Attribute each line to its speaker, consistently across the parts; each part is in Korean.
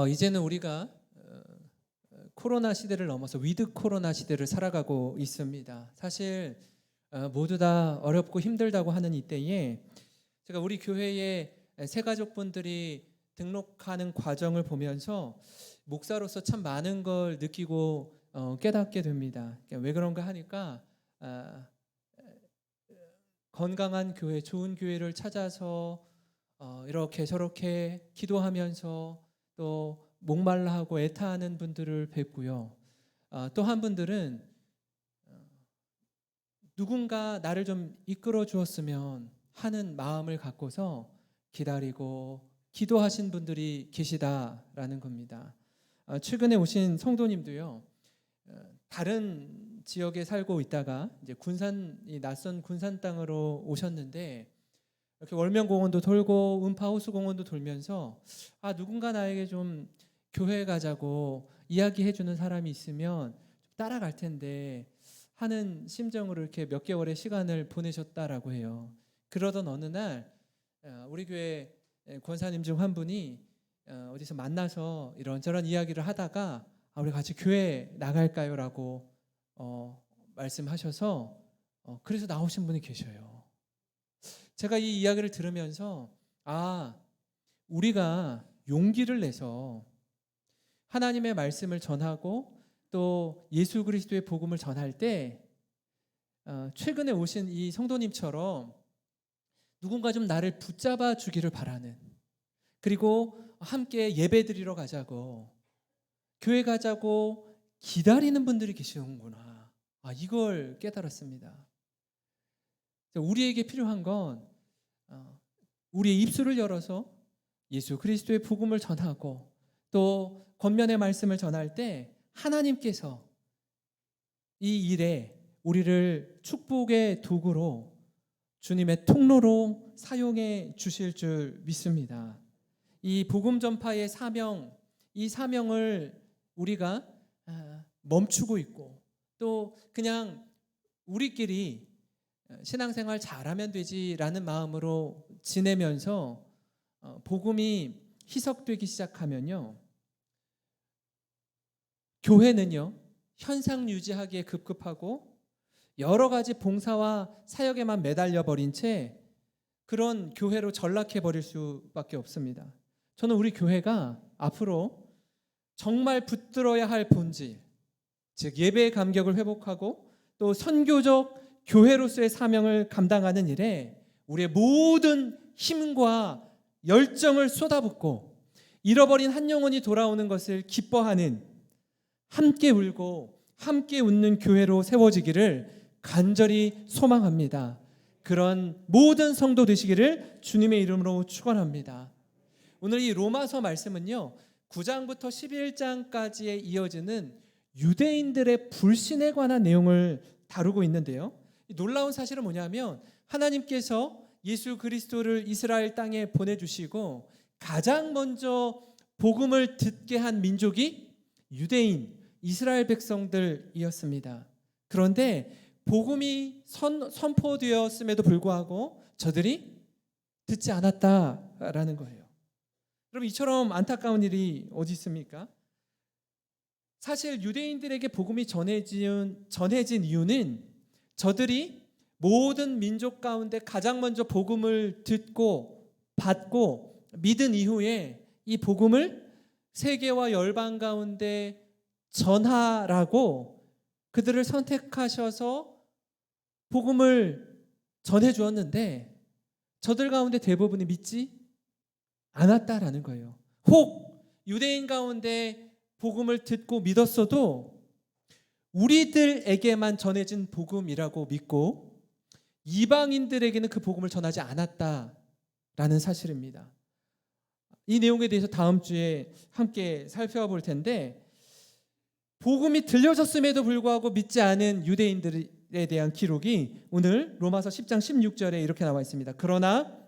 Speaker 1: 이제는 우리가 코로나 시대를 넘어서 위드 코로나 시대를 살아가고 있습니다. 사실 모두 다 어렵고 힘들다고 하는 이때에 제가 우리 교회의 새가족분들이 등록하는 과정을 보면서 목사로서 참 많은 걸 느끼고 깨닫게 됩니다. 왜 그런가 하니까 건강한 교회, 좋은 교회를 찾아서 이렇게 저렇게 기도하면서 또 목말라하고 애타하는 분들을 뵙고요. 또 한 분들은 누군가 나를 좀 이끌어 주었으면 하는 마음을 갖고서 기다리고 기도하신 분들이 계시다라는 겁니다. 최근에 오신 성도님도요. 다른 지역에 살고 있다가 이제 낯선 군산 땅으로 오셨는데 이렇게 월명공원도 돌고 음파호수공원도 돌면서 누군가 나에게 좀 교회 가자고 이야기해 주는 사람이 있으면 따라갈 텐데 하는 심정으로 이렇게 몇 개월의 시간을 보내셨다라고 해요. 그러던 어느 날 우리 교회 권사님 중 한 분이 어디서 만나서 이런저런 이야기를 하다가 우리 같이 교회 나갈까요? 라고 말씀하셔서 그래서 나오신 분이 계셔요. 제가 이 이야기를 들으면서 우리가 용기를 내서 하나님의 말씀을 전하고 또 예수 그리스도의 복음을 전할 때 최근에 오신 이 성도님처럼 누군가 좀 나를 붙잡아 주기를 바라는, 그리고 함께 예배 드리러 가자고, 교회 가자고 기다리는 분들이 계시는구나. 이걸 깨달았습니다. 우리에게 필요한 건 우리의 입술을 열어서 예수 그리스도의 복음을 전하고 또 권면의 말씀을 전할 때 하나님께서 이 일에 우리를 축복의 도구로 주님의 통로로 사용해 주실 줄 믿습니다. 이 복음 전파의 사명, 이 사명을 우리가 멈추고 있고 또 그냥 우리끼리 신앙생활 잘하면 되지라는 마음으로 지내면서 복음이 희석되기 시작하면요, 교회는요 현상 유지하기에 급급하고 여러 가지 봉사와 사역에만 매달려 버린 채 그런 교회로 전락해 버릴 수밖에 없습니다. 저는 우리 교회가 앞으로 정말 붙들어야 할 본질, 즉 예배의 감격을 회복하고 또 선교적 교회로서의 사명을 감당하는 일에 우리의 모든 힘과 열정을 쏟아붓고 잃어버린 한 영혼이 돌아오는 것을 기뻐하는, 함께 울고 함께 웃는 교회로 세워지기를 간절히 소망합니다. 그런 모든 성도 되시기를 주님의 이름으로 축원합니다. 오늘 이 로마서 말씀은요 9장부터 11장까지에 이어지는 유대인들의 불신에 관한 내용을 다루고 있는데요, 놀라운 사실은 뭐냐면 하나님께서 예수 그리스도를 이스라엘 땅에 보내주시고 가장 먼저 복음을 듣게 한 민족이 유대인, 이스라엘 백성들이었습니다. 그런데 복음이 선포되었음에도 불구하고 저들이 듣지 않았다라는 거예요. 여러분, 이처럼 안타까운 일이 어디 있습니까? 사실 유대인들에게 복음이 전해진 이유는 저들이 모든 민족 가운데 가장 먼저 복음을 듣고 받고 믿은 이후에 이 복음을 세계와 열방 가운데 전하라고 그들을 선택하셔서 복음을 전해 주었는데 저들 가운데 대부분이 믿지 않았다라는 거예요. 혹 유대인 가운데 복음을 듣고 믿었어도 우리들에게만 전해진 복음이라고 믿고 이방인들에게는 그 복음을 전하지 않았다라는 사실입니다. 이 내용에 대해서 다음 주에 함께 살펴볼 텐데, 복음이 들려졌음에도 불구하고 믿지 않은 유대인들에 대한 기록이 오늘 로마서 10장 16절에 이렇게 나와 있습니다. 그러나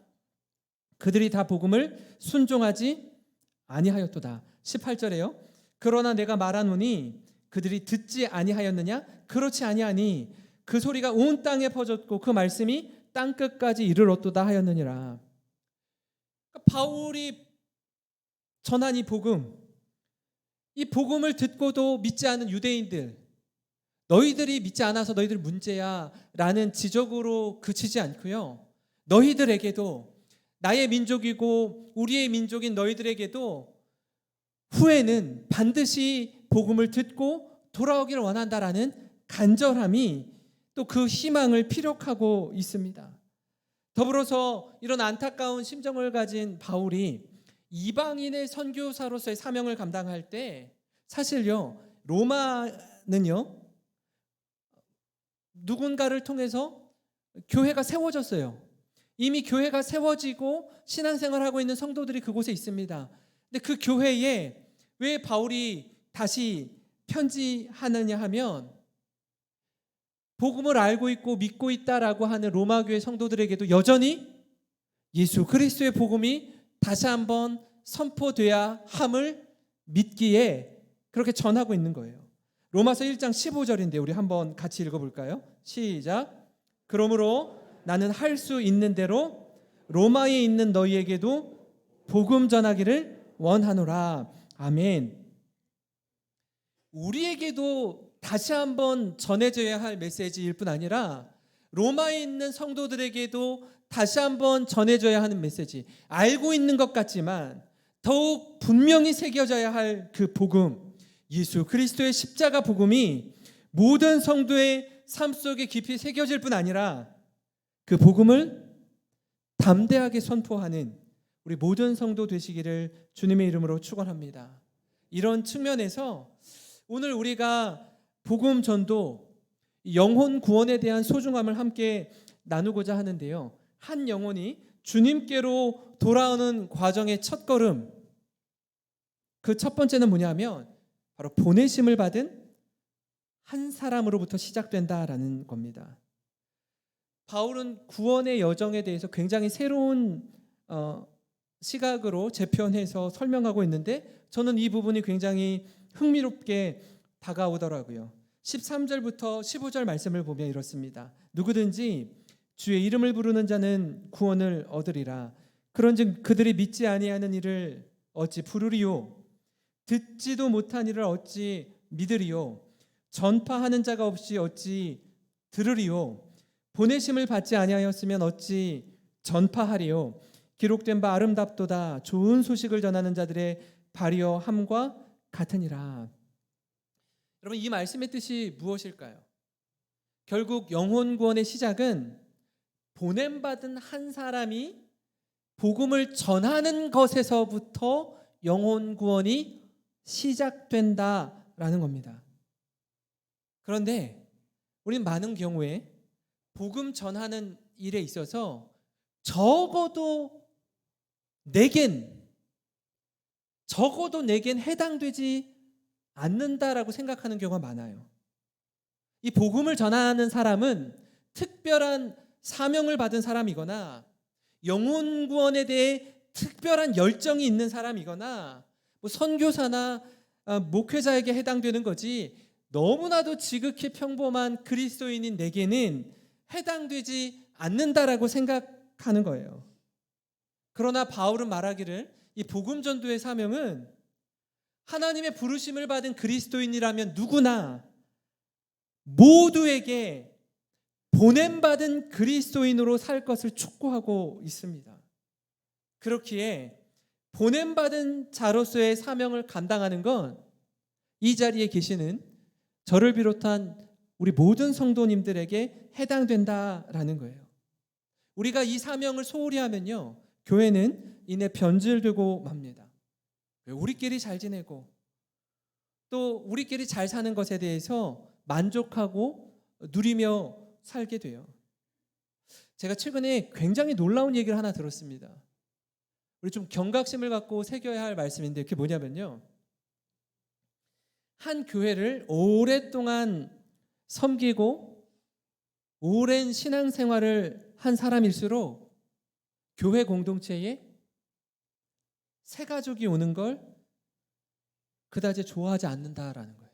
Speaker 1: 그들이 다 복음을 순종하지 아니하였도다. 18절에요. 그러나 내가 말하노니 그들이 듣지 아니하였느냐? 그렇지 아니하니 그 소리가 온 땅에 퍼졌고 그 말씀이 땅끝까지 이르렀도다 하였느니라. 바울이 전한 이 복음, 이 복음을 듣고도 믿지 않은 유대인들, 너희들이 믿지 않아서 너희들 문제야 라는 지적으로 그치지 않고요, 너희들에게도, 나의 민족이고 우리의 민족인 너희들에게도 후에는 반드시 복음을 듣고 돌아오기를 원한다라는 간절함이 또 그 희망을 피력하고 있습니다. 더불어서 이런 안타까운 심정을 가진 바울이 이방인의 선교사로서의 사명을 감당할 때 사실요, 로마는요, 누군가를 통해서 교회가 세워졌어요. 이미 교회가 세워지고 신앙생활하고 있는 성도들이 그곳에 있습니다. 근데 그 교회에 왜 바울이 다시 편지하느냐 하면, 복음을 알고 있고 믿고 있다라고 하는 로마 교회 성도들에게도 여전히 예수 그리스도의 복음이 다시 한번 선포돼야 함을 믿기에 그렇게 전하고 있는 거예요. 로마서 1장 15절인데 우리 한번 같이 읽어볼까요? 시작. 그러므로 나는 할 수 있는 대로 로마에 있는 너희에게도 복음 전하기를 원하노라. 아멘. 우리에게도 다시 한번 전해져야 할 메시지일 뿐 아니라 로마에 있는 성도들에게도 다시 한번 전해져야 하는 메시지, 알고 있는 것 같지만 더욱 분명히 새겨져야 할 그 복음, 예수 그리스도의 십자가 복음이 모든 성도의 삶 속에 깊이 새겨질 뿐 아니라 그 복음을 담대하게 선포하는 우리 모든 성도 되시기를 주님의 이름으로 축원합니다. 이런 측면에서 오늘 우리가 복음 전도, 영혼 구원에 대한 소중함을 함께 나누고자 하는데요, 한 영혼이 주님께로 돌아오는 과정의 첫 걸음, 그 첫 번째는 뭐냐면 바로 보내심을 받은 한 사람으로부터 시작된다라는 겁니다. 바울은 구원의 여정에 대해서 굉장히 새로운 시각으로 재편해서 설명하고 있는데, 저는 이 부분이 굉장히 흥미롭게 다가오더라고요. 13절부터 15절 말씀을 보면 이렇습니다. 누구든지 주의 이름을 부르는 자는 구원을 얻으리라. 그런즉 그들이 믿지 아니하는 이를 어찌 부르리요? 듣지도 못한 이를 어찌 믿으리요? 전파하는 자가 없이 어찌 들으리요? 보내심을 받지 아니하였으면 어찌 전파하리요? 기록된 바 아름답도다 좋은 소식을 전하는 자들의 발이여 함과 같으니라. 여러분, 이 말씀의 뜻이 무엇일까요? 결국 영혼 구원의 시작은 보냄받은 한 사람이 복음을 전하는 것에서부터 영혼 구원이 시작된다라는 겁니다. 그런데 우리는 많은 경우에 복음 전하는 일에 있어서 적어도 내겐 해당되지 않는다라고 생각하는 경우가 많아요. 이 복음을 전하는 사람은 특별한 사명을 받은 사람이거나 영혼 구원에 대해 특별한 열정이 있는 사람이거나 선교사나 목회자에게 해당되는 거지, 너무나도 지극히 평범한 그리스도인인 내게는 해당되지 않는다라고 생각하는 거예요. 그러나 바울은 말하기를 이 복음 전도의 사명은 하나님의 부르심을 받은 그리스도인이라면 누구나 모두에게 보냄받은 그리스도인으로 살 것을 촉구하고 있습니다. 그렇기에 보냄받은 자로서의 사명을 감당하는 건 이 자리에 계시는 저를 비롯한 우리 모든 성도님들에게 해당된다라는 거예요. 우리가 이 사명을 소홀히 하면요, 교회는 이내 변질되고 맙니다. 우리끼리 잘 지내고 또 우리끼리 잘 사는 것에 대해서 만족하고 누리며 살게 돼요. 제가 최근에 굉장히 놀라운 얘기를 하나 들었습니다. 우리 좀 경각심을 갖고 새겨야 할 말씀인데, 그게 뭐냐면요, 한 교회를 오랫동안 섬기고 오랜 신앙생활을 한 사람일수록 교회 공동체에 새 가족이 오는 걸 그다지 좋아하지 않는다라는 거예요.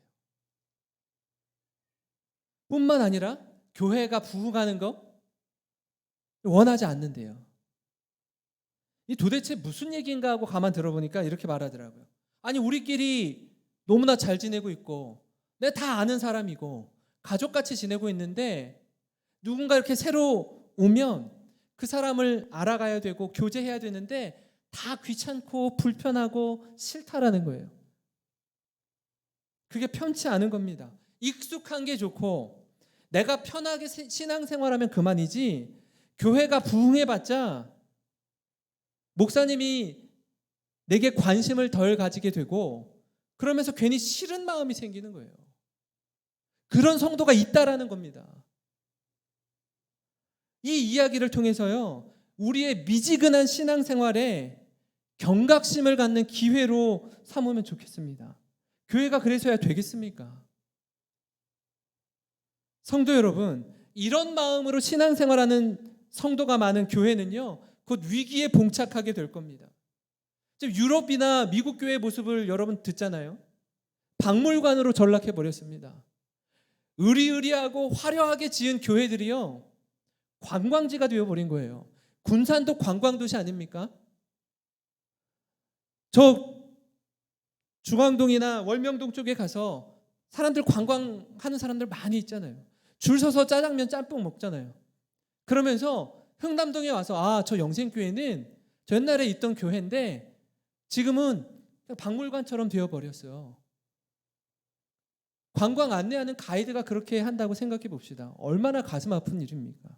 Speaker 1: 뿐만 아니라 교회가 부흥하는 거 원하지 않는데요. 이 도대체 무슨 얘기인가 하고 가만 들어보니까 이렇게 말하더라고요. 아니, 우리끼리 너무나 잘 지내고 있고 내가 다 아는 사람이고 가족같이 지내고 있는데 누군가 이렇게 새로 오면 그 사람을 알아가야 되고 교제해야 되는데 다 귀찮고 불편하고 싫다라는 거예요. 그게 편치 않은 겁니다. 익숙한 게 좋고 내가 편하게 신앙생활하면 그만이지, 교회가 부흥해봤자 목사님이 내게 관심을 덜 가지게 되고 그러면서 괜히 싫은 마음이 생기는 거예요. 그런 성도가 있다라는 겁니다. 이 이야기를 통해서요, 우리의 미지근한 신앙생활에 경각심을 갖는 기회로 삼으면 좋겠습니다. 교회가 그래서야 되겠습니까? 성도 여러분, 이런 마음으로 신앙생활하는 성도가 많은 교회는요, 곧 위기에 봉착하게 될 겁니다. 지금 유럽이나 미국 교회의 모습을 여러분 듣잖아요. 박물관으로 전락해 버렸습니다. 으리으리하고 화려하게 지은 교회들이요, 관광지가 되어버린 거예요. 군산도 관광도시 아닙니까? 저 중앙동이나 월명동 쪽에 가서 사람들 관광하는 사람들 많이 있잖아요. 줄 서서 짜장면 짬뽕 먹잖아요. 그러면서 흥남동에 와서 저 영생교회는 저 옛날에 있던 교회인데 지금은 박물관처럼 되어버렸어요. 관광 안내하는 가이드가 그렇게 한다고 생각해 봅시다. 얼마나 가슴 아픈 일입니까?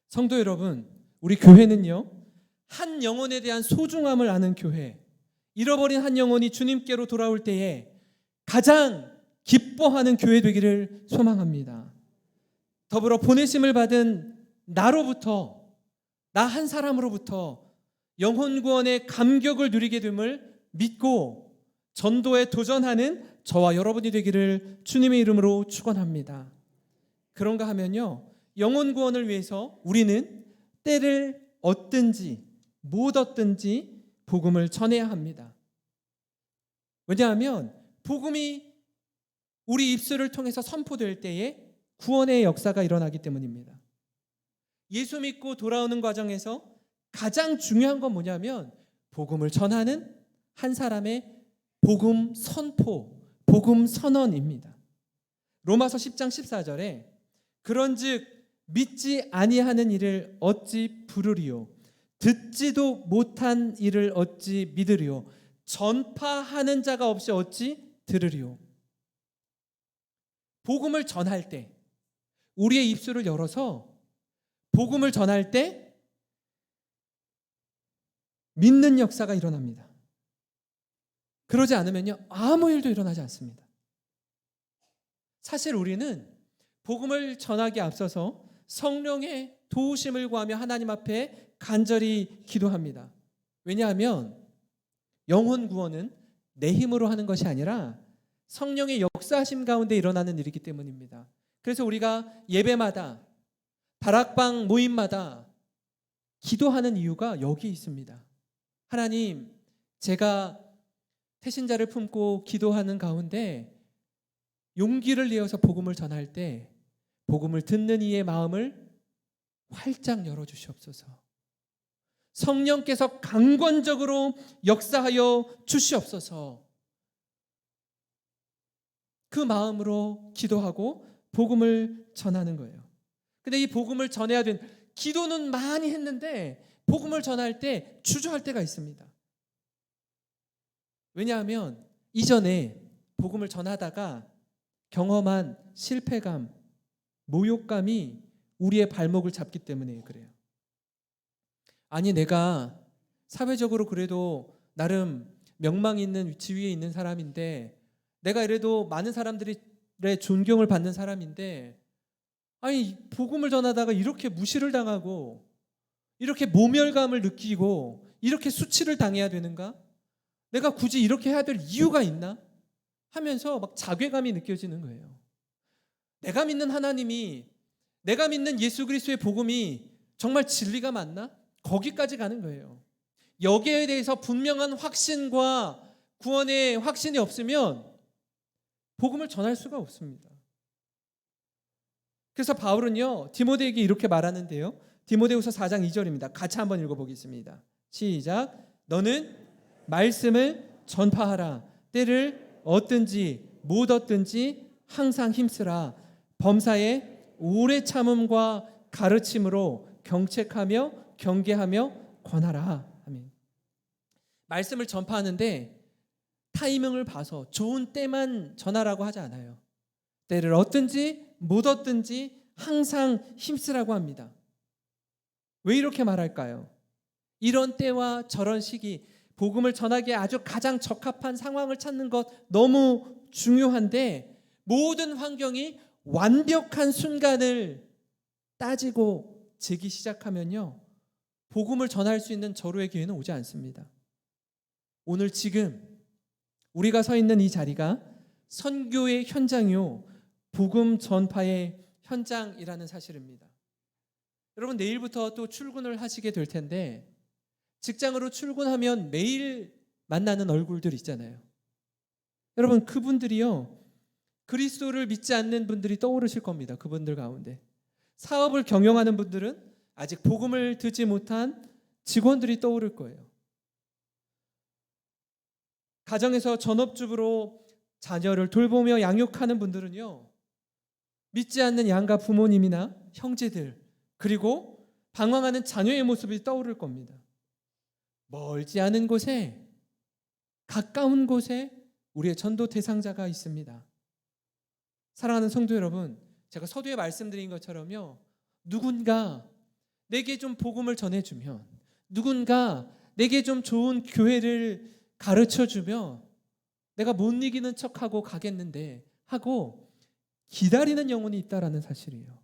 Speaker 1: 성도 여러분, 우리 교회는요, 한 영혼에 대한 소중함을 아는 교회, 잃어버린 한 영혼이 주님께로 돌아올 때에 가장 기뻐하는 교회 되기를 소망합니다. 더불어 보내심을 받은 나로부터, 나 한 사람으로부터 영혼 구원의 감격을 누리게 됨을 믿고 전도에 도전하는 저와 여러분이 되기를 주님의 이름으로 축원합니다. 그런가 하면요, 영혼 구원을 위해서 우리는 때를 얻든지 못 얻든지 복음을 전해야 합니다. 왜냐하면 복음이 우리 입술을 통해서 선포될 때에 구원의 역사가 일어나기 때문입니다. 예수 믿고 돌아오는 과정에서 가장 중요한 건 뭐냐면 복음을 전하는 한 사람의 복음 선포, 복음 선언입니다. 로마서 10장 14절에 그런즉 믿지 아니하는 일을 어찌 부르리요, 듣지도 못한 일을 어찌 믿으리요, 전파하는 자가 없이 어찌 들으리요. 복음을 전할 때, 우리의 입술을 열어서 복음을 전할 때 믿는 역사가 일어납니다. 그러지 않으면요, 아무 일도 일어나지 않습니다. 사실 우리는 복음을 전하기에 앞서서 성령의 도우심을 구하며 하나님 앞에 간절히 기도합니다. 왜냐하면 영혼 구원은 내 힘으로 하는 것이 아니라 성령의 역사하심 가운데 일어나는 일이기 때문입니다. 그래서 우리가 예배마다, 다락방 모임마다 기도하는 이유가 여기 있습니다. 하나님, 제가 태신자를 품고 기도하는 가운데 용기를 내어서 복음을 전할 때 복음을 듣는 이의 마음을 활짝 열어주시옵소서. 성령께서 강권적으로 역사하여 주시옵소서. 그 마음으로 기도하고 복음을 전하는 거예요. 근데 이 복음을 전해야 되는, 기도는 많이 했는데 복음을 전할 때 주저할 때가 있습니다. 왜냐하면 이전에 복음을 전하다가 경험한 실패감, 모욕감이 우리의 발목을 잡기 때문에 그래요. 아니, 내가 사회적으로 그래도 나름 명망 있는 지위에 있는 사람인데, 내가 이래도 많은 사람들의 존경을 받는 사람인데, 아니 복음을 전하다가 이렇게 무시를 당하고 이렇게 모멸감을 느끼고 이렇게 수치를 당해야 되는가? 내가 굳이 이렇게 해야 될 이유가 있나? 하면서 막 자괴감이 느껴지는 거예요. 내가 믿는 하나님이, 내가 믿는 예수 그리스도의 복음이 정말 진리가 맞나? 거기까지 가는 거예요. 여기에 대해서 분명한 확신과 구원의 확신이 없으면 복음을 전할 수가 없습니다. 그래서 바울은요, 디모데에게 이렇게 말하는데요, 디모데후서 4장 2절입니다. 같이 한번 읽어보겠습니다. 시작. 너는 말씀을 전파하라. 때를 얻든지 못 얻든지 항상 힘쓰라. 범사에 오래 참음과 가르침으로 경책하며 경계하며 권하라. 아멘. 말씀을 전파하는데 타이밍을 봐서 좋은 때만 전하라고 하지 않아요. 때를 얻든지 못 얻든지 항상 힘쓰라고 합니다. 왜 이렇게 말할까요? 이런 때와 저런 시기, 복음을 전하기에 아주 가장 적합한 상황을 찾는 것 너무 중요한데, 모든 환경이 완벽한 순간을 따지고 재기 시작하면요, 복음을 전할 수 있는 절호의 기회는 오지 않습니다. 오늘 지금 우리가 서 있는 이 자리가 선교의 현장이요, 복음 전파의 현장이라는 사실입니다. 여러분, 내일부터 또 출근을 하시게 될 텐데, 직장으로 출근하면 매일 만나는 얼굴들 있잖아요. 여러분, 그분들이요, 그리스도를 믿지 않는 분들이 떠오르실 겁니다. 그분들 가운데 사업을 경영하는 분들은 아직 복음을 듣지 못한 직원들이 떠오를 거예요. 가정에서 전업주부로 자녀를 돌보며 양육하는 분들은요, 믿지 않는 양가 부모님이나 형제들, 그리고 방황하는 자녀의 모습이 떠오를 겁니다. 멀지 않은 곳에, 가까운 곳에 우리의 전도 대상자가 있습니다. 사랑하는 성도 여러분, 제가 서두에 말씀드린 것처럼요, 누군가 내게 좀 복음을 전해주면, 누군가 내게 좀 좋은 교회를 가르쳐주면 내가 못 이기는 척하고 가겠는데 하고 기다리는 영혼이 있다라는 사실이에요.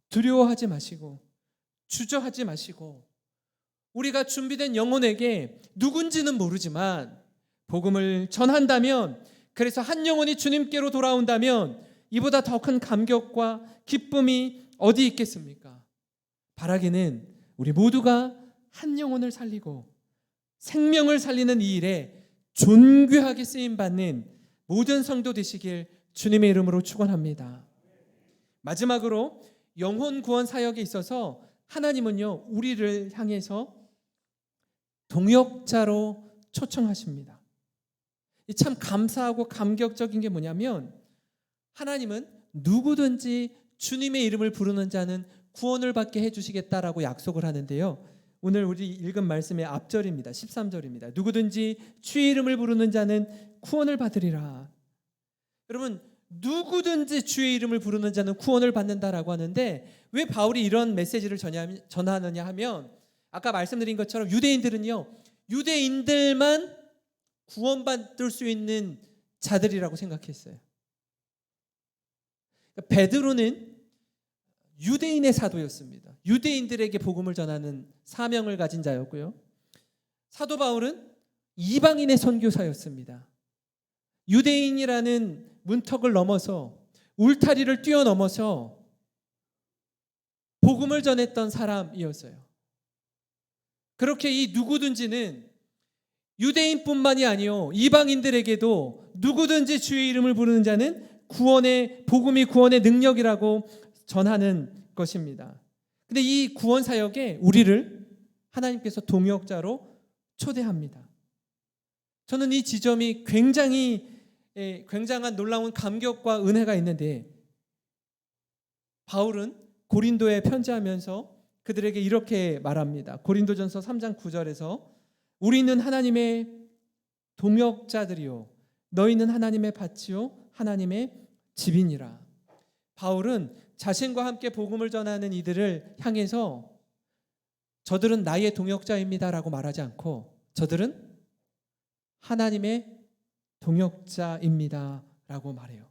Speaker 1: 두려워하지 마시고 주저하지 마시고, 우리가 준비된 영혼에게 누군지는 모르지만 복음을 전한다면, 그래서 한 영혼이 주님께로 돌아온다면 이보다 더 큰 감격과 기쁨이 어디 있겠습니까? 바라기는 우리 모두가 한 영혼을 살리고 생명을 살리는 이 일에 존귀하게 쓰임받는 모든 성도 되시길 주님의 이름으로 축원합니다. 마지막으로 영혼 구원 사역에 있어서 하나님은요, 우리를 향해서 동역자로 초청하십니다. 참 감사하고 감격적인 게 뭐냐면, 하나님은 누구든지 주님의 이름을 부르는 자는 구원을 받게 해주시겠다라고 약속을 하는데요, 오늘 우리 읽은 말씀의 앞절입니다. 13절입니다. 누구든지 주의 이름을 부르는 자는 구원을 받으리라. 여러분, 누구든지 주의 이름을 부르는 자는 구원을 받는다라고 하는데, 왜 바울이 이런 메시지를 전하느냐 하면, 아까 말씀드린 것처럼 유대인들은요, 유대인들만 구원받을 수 있는 자들이라고 생각했어요. 베드로는 유대인의 사도였습니다. 유대인들에게 복음을 전하는 사명을 가진 자였고요, 사도 바울은 이방인의 선교사였습니다. 유대인이라는 문턱을 넘어서, 울타리를 뛰어넘어서 복음을 전했던 사람이었어요. 그렇게 이 누구든지는 유대인뿐만이 아니요, 이방인들에게도 누구든지 주의 이름을 부르는 자는 구원의 복음이 구원의 능력이라고 전하는 것입니다. 근데 이 구원 사역에 우리를 하나님께서 동역자로 초대합니다. 저는 이 지점이 굉장한 놀라운 감격과 은혜가 있는데, 바울은 고린도에 편지하면서 그들에게 이렇게 말합니다. 고린도전서 3장 9절에서 우리는 하나님의 동역자들이요 너희는 하나님의 밭이요 하나님의 집이니라. 바울은 자신과 함께 복음을 전하는 이들을 향해서 저들은 나의 동역자입니다라고 말하지 않고, 저들은 하나님의 동역자입니다라고 말해요.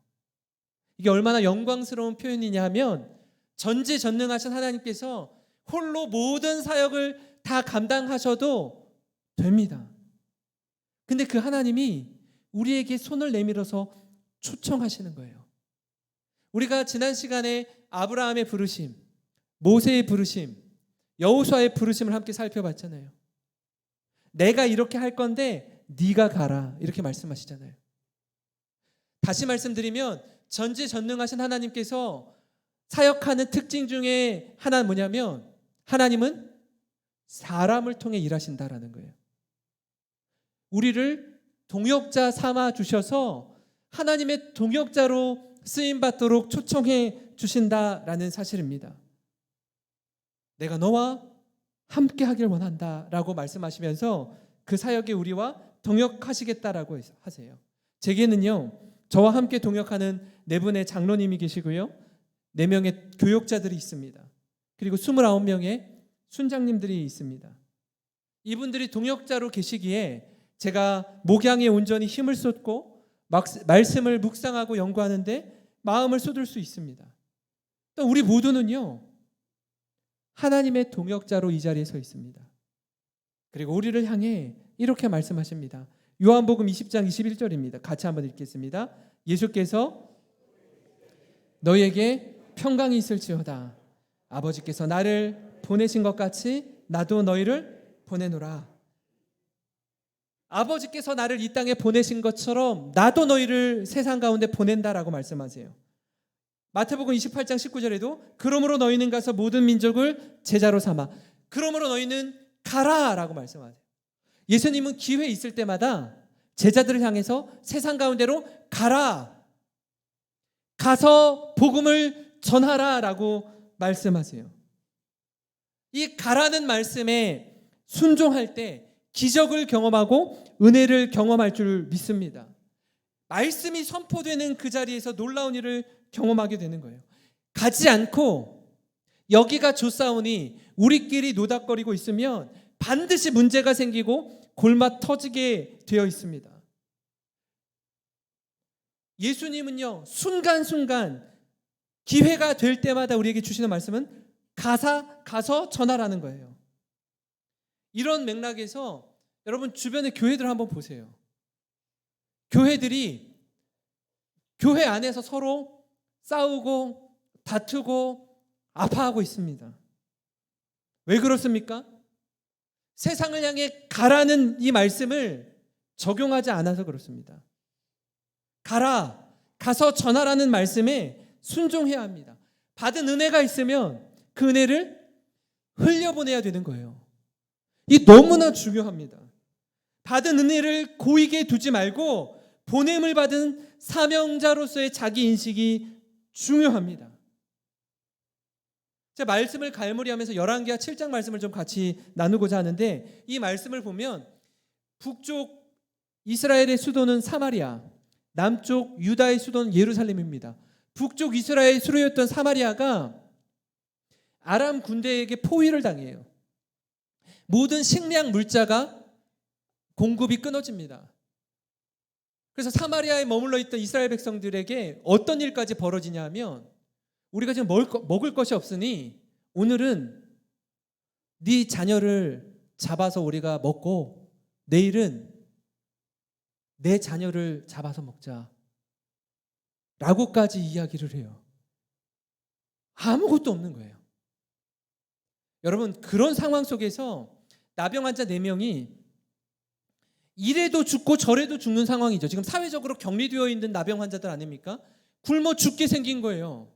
Speaker 1: 이게 얼마나 영광스러운 표현이냐 하면, 전지전능하신 하나님께서 홀로 모든 사역을 다 감당하셔도 됩니다. 근데 그 하나님이 우리에게 손을 내밀어서 초청하시는 거예요. 우리가 지난 시간에 아브라함의 부르심, 모세의 부르심, 여호수아의 부르심을 함께 살펴봤잖아요. 내가 이렇게 할 건데 네가 가라, 이렇게 말씀하시잖아요. 다시 말씀드리면, 전지전능하신 하나님께서 사역하는 특징 중에 하나는 뭐냐면, 하나님은 사람을 통해 일하신다라는 거예요. 우리를 동역자 삼아 주셔서 하나님의 동역자로 쓰임받도록 초청해 주신다라는 사실입니다. 내가 너와 함께 하길 원한다 라고 말씀하시면서 그 사역에 우리와 동역하시겠다라고 하세요. 제게는요, 저와 함께 동역하는 4분의 장로님이 계시고요, 4명의 교역자들이 있습니다. 그리고 29명의 순장님들이 있습니다. 이분들이 동역자로 계시기에 제가 목양에 온전히 힘을 쏟고 말씀을 묵상하고 연구하는데 마음을 쏟을 수 있습니다. 또 우리 모두는요, 하나님의 동역자로 이 자리에 서 있습니다. 그리고 우리를 향해 이렇게 말씀하십니다. 요한복음 20장 21절입니다. 같이 한번 읽겠습니다. 예수께서 너희에게 평강이 있을지어다. 아버지께서 나를 보내신 것 같이 나도 너희를 보내노라. 아버지께서 나를 이 땅에 보내신 것처럼 나도 너희를 세상 가운데 보낸다라고 말씀하세요. 마태복음 28장 19절에도 그러므로 너희는 가서 모든 민족을 제자로 삼아. 그러므로 너희는 가라라고 말씀하세요. 예수님은 기회 있을 때마다 제자들을 향해서 세상 가운데로 가라, 가서 복음을 전하라라고 말씀하세요. 이 가라는 말씀에 순종할 때 기적을 경험하고 은혜를 경험할 줄 믿습니다. 말씀이 선포되는 그 자리에서 놀라운 일을 경험하게 되는 거예요. 가지 않고 여기가 좋사오니 우리끼리 노닥거리고 있으면 반드시 문제가 생기고 골마 터지게 되어 있습니다. 예수님은요, 순간순간 기회가 될 때마다 우리에게 주시는 말씀은 가서 전하라는 거예요. 이런 맥락에서 여러분 주변의 교회들 한번 보세요. 교회들이 교회 안에서 서로 싸우고 다투고 아파하고 있습니다. 왜 그렇습니까? 세상을 향해 가라는 이 말씀을 적용하지 않아서 그렇습니다. 가서 전하라는 말씀에 순종해야 합니다. 받은 은혜가 있으면 그 은혜를 흘려보내야 되는 거예요. 이 너무나 중요합니다. 받은 은혜를 고이게 두지 말고 보냄을 받은 사명자로서의 자기 인식이 중요합니다. 제가 말씀을 갈무리하면서 열왕기하 7장 말씀을 좀 같이 나누고자 하는데, 이 말씀을 보면 북쪽 이스라엘의 수도는 사마리아, 남쪽 유다의 수도는 예루살렘입니다. 북쪽 이스라엘의 수도였던 사마리아가 아람 군대에게 포위를 당해요. 모든 식량 물자가 공급이 끊어집니다. 그래서 사마리아에 머물러 있던 이스라엘 백성들에게 어떤 일까지 벌어지냐 하면, 우리가 지금 먹을 것이 없으니 오늘은 네 자녀를 잡아서 우리가 먹고 내일은 내 자녀를 잡아서 먹자 라고까지 이야기를 해요. 아무것도 없는 거예요. 여러분, 그런 상황 속에서 나병 환자 4명이 이래도 죽고 저래도 죽는 상황이죠. 지금 사회적으로 격리되어 있는 나병 환자들 아닙니까? 굶어 죽게 생긴 거예요.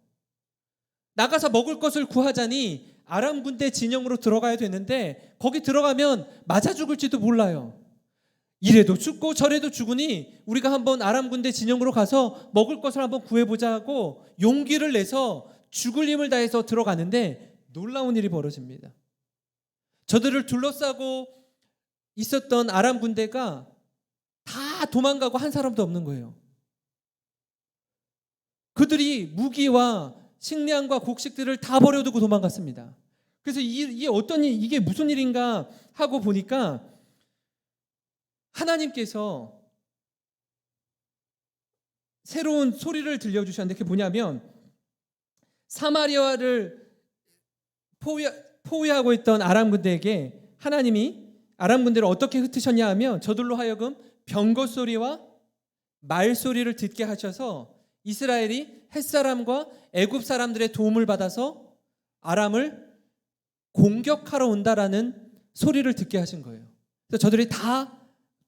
Speaker 1: 나가서 먹을 것을 구하자니 아람 군대 진영으로 들어가야 되는데 거기 들어가면 맞아 죽을지도 몰라요. 이래도 죽고 저래도 죽으니 우리가 한번 아람 군대 진영으로 가서 먹을 것을 한번 구해보자 하고 용기를 내서 죽을 힘을 다해서 들어가는데 놀라운 일이 벌어집니다. 저들을 둘러싸고 있었던 아람 군대가 다 도망가고 한 사람도 없는 거예요. 그들이 무기와 식량과 곡식들을 다 버려두고 도망갔습니다. 그래서 이게 어떤 일, 이게 무슨 일인가 하고 보니까 하나님께서 새로운 소리를 들려주셨는데, 그게 뭐냐면 사마리아를 포위하고 있던 아람 군대에게 하나님이 아람 군대를 어떻게 흩으셨냐 하면 저들로 하여금 병거 소리와 말 소리를 듣게 하셔서 이스라엘이 햇사람과 애굽 사람들의 도움을 받아서 아람을 공격하러 온다라는 소리를 듣게 하신 거예요. 그래서 저들이 다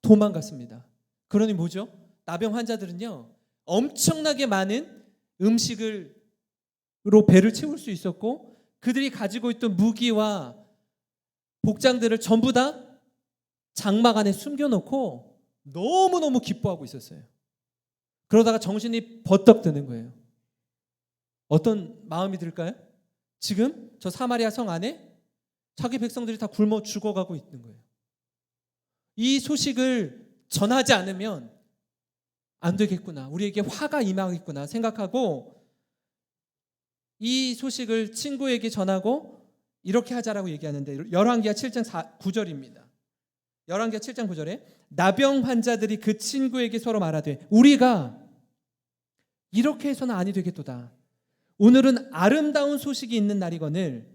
Speaker 1: 도망갔습니다. 그러니 뭐죠? 나병 환자들은요, 엄청나게 많은 음식으로 배를 채울 수 있었고 그들이 가지고 있던 무기와 복장들을 전부 다 장막 안에 숨겨놓고 너무너무 기뻐하고 있었어요. 그러다가 정신이 버떡 드는 거예요. 어떤 마음이 들까요? 지금 저 사마리아 성 안에 자기 백성들이 다 굶어 죽어가고 있는 거예요. 이 소식을 전하지 않으면 안 되겠구나, 우리에게 화가 임하겠구나 생각하고 이 소식을 친구에게 전하고 이렇게 하자라고 얘기하는데, 열왕기하 7장 9절입니다. 열왕기하 7장 9절에 나병 환자들이 그 친구에게 서로 말하되 우리가 이렇게 해서는 아니 되겠도다. 오늘은 아름다운 소식이 있는 날이거늘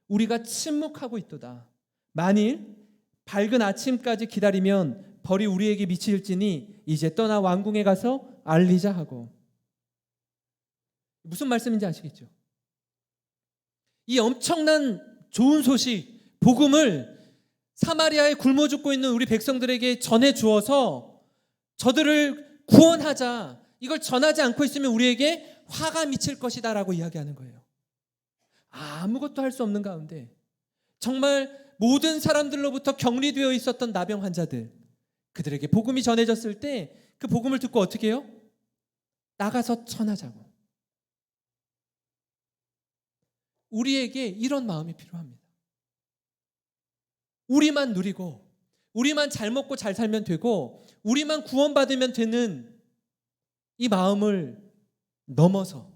Speaker 1: 우리가 침묵하고 있도다. 만일 밝은 아침까지 기다리면 벌이 우리에게 미칠지니 이제 떠나 왕궁에 가서 알리자 하고. 무슨 말씀인지 아시겠죠? 이 엄청난 좋은 소식, 복음을 사마리아에 굶어 죽고 있는 우리 백성들에게 전해 주어서 저들을 구원하자, 이걸 전하지 않고 있으면 우리에게 화가 미칠 것이다 라고 이야기하는 거예요. 아무것도 할 수 없는 가운데 정말 모든 사람들로부터 격리되어 있었던 나병 환자들, 그들에게 복음이 전해졌을 때 그 복음을 듣고 어떻게 해요? 나가서 전하자고. 우리에게 이런 마음이 필요합니다. 우리만 누리고 우리만 잘 먹고 잘 살면 되고 우리만 구원받으면 되는 이 마음을 넘어서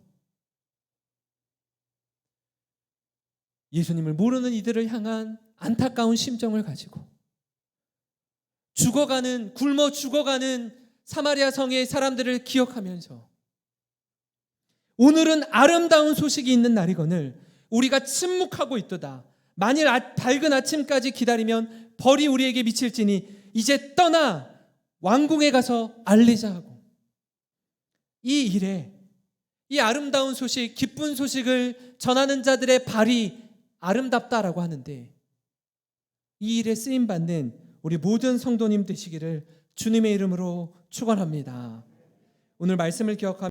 Speaker 1: 예수님을 모르는 이들을 향한 안타까운 심정을 가지고 죽어가는, 굶어 죽어가는 사마리아 성의 사람들을 기억하면서 오늘은 아름다운 소식이 있는 날이거늘 우리가 침묵하고 있도다. 만일 밝은 아침까지 기다리면 벌이 우리에게 미칠지니 이제 떠나 왕궁에 가서 알리자 하고. 이 일에, 이 아름다운 소식, 기쁜 소식을 전하는 자들의 발이 아름답다라고 하는데, 이 일에 쓰임받는 우리 모든 성도님 되시기를 주님의 이름으로 축원합니다. 오늘 말씀을 기억하며